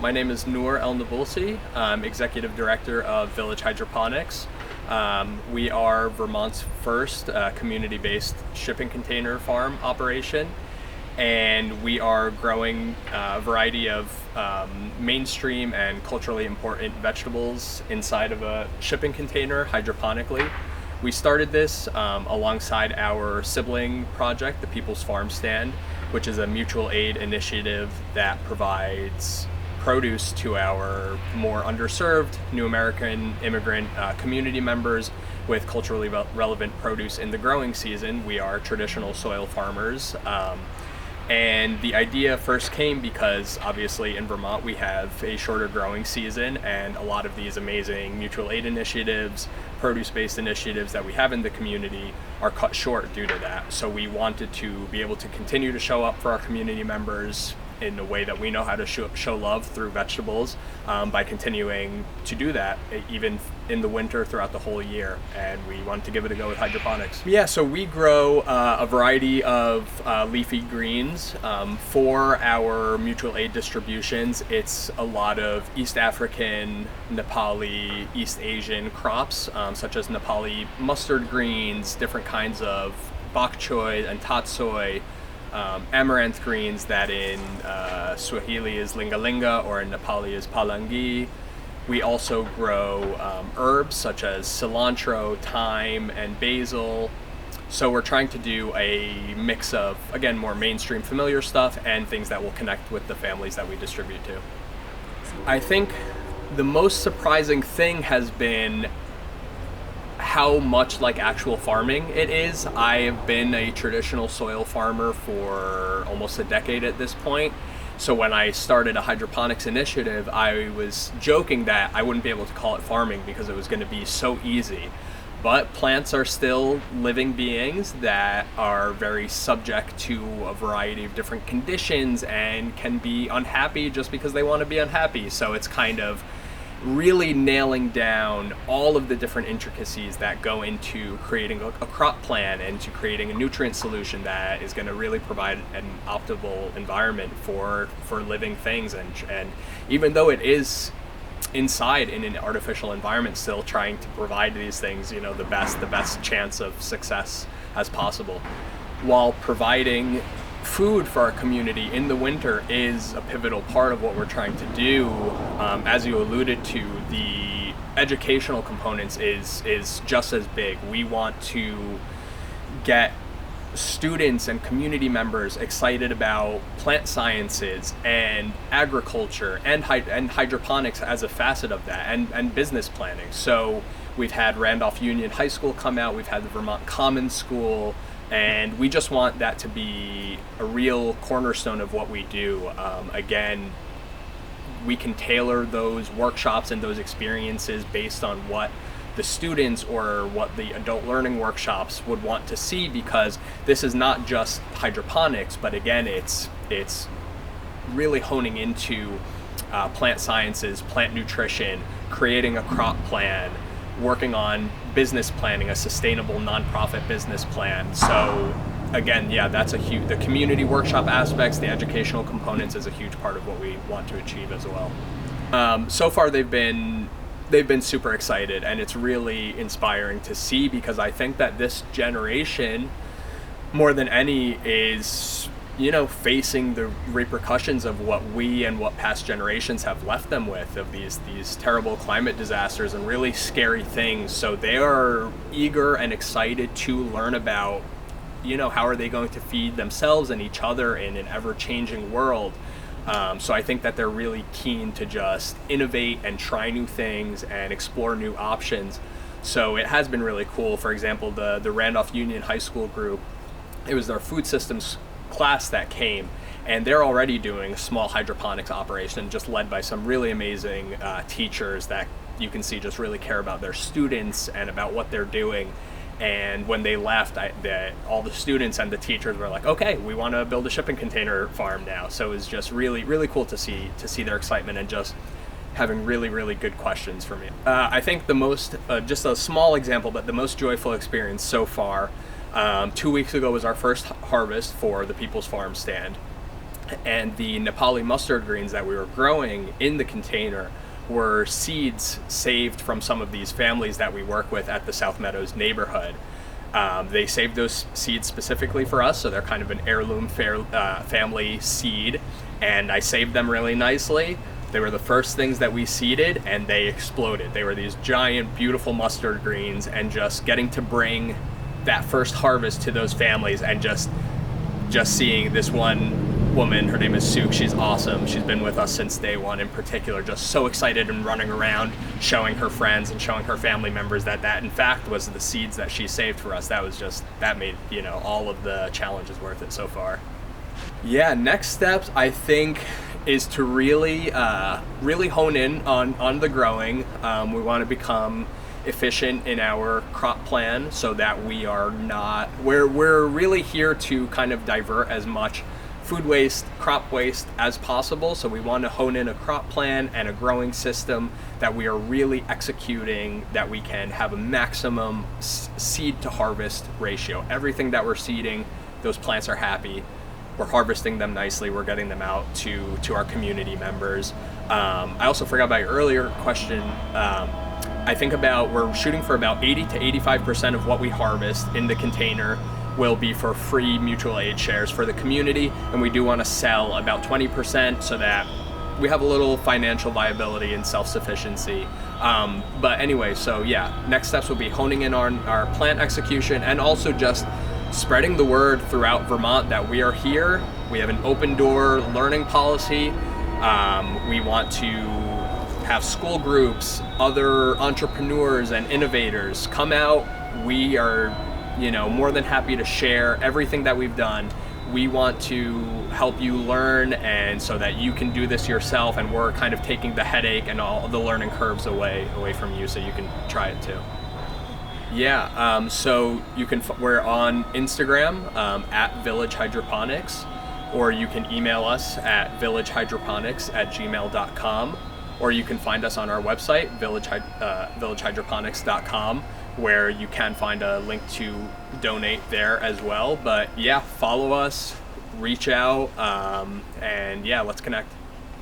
My name is Noor El Nabulsi. I'm Executive Director of Village Hydroponics. We are Vermont's first community-based shipping container farm operation, and we are growing a variety of mainstream and culturally important vegetables inside of a shipping container hydroponically. We started this alongside our sibling project, the People's Farmstand, which is a mutual aid initiative that provides produce to our more underserved New American immigrant community members with culturally relevant produce in the growing season. We are traditional soil farmers. And the idea first came because obviously in Vermont we have a shorter growing season, and a lot of these amazing mutual aid initiatives, produce-based initiatives that we have in the community are cut short due to that. So we wanted to be able to continue to show up for our community members in a way that we know how to show love through vegetables by continuing to do that even in the winter throughout the whole year, and we wanted to give it a go with hydroponics. Yeah, so we grow a variety of leafy greens for our mutual aid distributions. It's a lot of East African, Nepali, East Asian crops such as Nepali mustard greens, different kinds of bok choy and tatsoi, amaranth greens that in Swahili is linga-linga or in Nepali is palangi. We also grow herbs such as cilantro, thyme, and basil. So we're trying to do a mix of, again, more mainstream familiar stuff and things that will connect with the families that we distribute to. I think the most surprising thing has been how much like actual farming it is. I have been a traditional soil farmer for almost a decade at this point. So when I started a hydroponics initiative, I was joking that I wouldn't be able to call it farming because it was going to be so easy. But plants are still living beings that are very subject to a variety of different conditions and can be unhappy just because they want to be unhappy. So it's kind of really nailing down all of the different intricacies that go into creating a crop plan and to creating a nutrient solution that is going to really provide an optimal environment for living things. And even though it is inside in an artificial environment, still trying to provide these things, you know, the best chance of success as possible, while providing food for our community in the winter is a pivotal part of what we're trying to do. As you alluded to, the educational components is just as big. We want to get students and community members excited about plant sciences and agriculture and hydroponics as a facet of that, and business planning. So we've had Randolph Union High School come out, we've had the Vermont Common School, and we just want that to be a real cornerstone of what we do. Again, we can tailor those workshops and those experiences based on what the students or what the adult learning workshops would want to see, because this is not just hydroponics, but again, it's really honing into plant sciences, plant nutrition, creating a crop plan, working on business planning, a sustainable nonprofit business plan. So again, yeah, that's the community workshop aspects, the educational components is a huge part of what we want to achieve as well. So far they've been super excited, and it's really inspiring to see, because I think that this generation more than any is, you know, facing the repercussions of what we and what past generations have left them with, of these terrible climate disasters and really scary things. So they are eager and excited to learn about, you know, how are they going to feed themselves and each other in an ever-changing world. So I think that they're really keen to just innovate and try new things and explore new options. So it has been really cool. For example, the Randolph Union High School group, it was their food systems class that came, and they're already doing a small hydroponics operation just led by some really amazing teachers that you can see just really care about their students and about what they're doing. And when they left, all the students and the teachers were like, okay, we want to build a shipping container farm now. So it was just really, really cool to see their excitement and just having really, really good questions for me. I think the most, just a small example, but the most joyful experience so far, 2 weeks ago was our first harvest for the People's Farmstand. And the Nepali mustard greens that we were growing in the container were seeds saved from some of these families that we work with at the South Meadows neighborhood. They saved those seeds specifically for us, so they're kind of an heirloom family seed, and I saved them really nicely. They were the first things that we seeded, and they exploded. They were these giant, beautiful mustard greens, and just getting to bring that first harvest to those families, and just seeing this one woman, her name is Sue, she's awesome. She's been with us since day one in particular, just so excited and running around, showing her friends and showing her family members that in fact was the seeds that she saved for us. That made, all of the challenges worth it so far. Yeah, next steps I think is to really hone in on the growing. We want to become efficient in our crop plan so that we're really here to kind of divert as much food waste, crop waste as possible. So we want to hone in a crop plan and a growing system that we are really executing, that we can have a maximum seed to harvest ratio. Everything that we're seeding, those plants are happy. We're harvesting them nicely. We're getting them out to our community members. I also forgot about your earlier question. I think we're shooting for about 80 to 85% of what we harvest in the container will be for free mutual aid shares for the community, and we do want to sell about 20% so that we have a little financial viability and self-sufficiency. But anyway, so yeah, next steps will be honing in on our plant execution and also just spreading the word throughout Vermont that we are here. We have an open door learning policy. We want to have school groups, other entrepreneurs and innovators come out. We are more than happy to share everything that we've done. We want to help you learn, and so that you can do this yourself, and we're kind of taking the headache and all the learning curves away from you so you can try it too. Yeah, so we're on Instagram at Village Hydroponics, or you can email us at villagehydroponics@gmail.com, or you can find us on our website, villagehydroponics.com, where you can find a link to donate there as well. But yeah, follow us, reach out, and yeah, let's connect.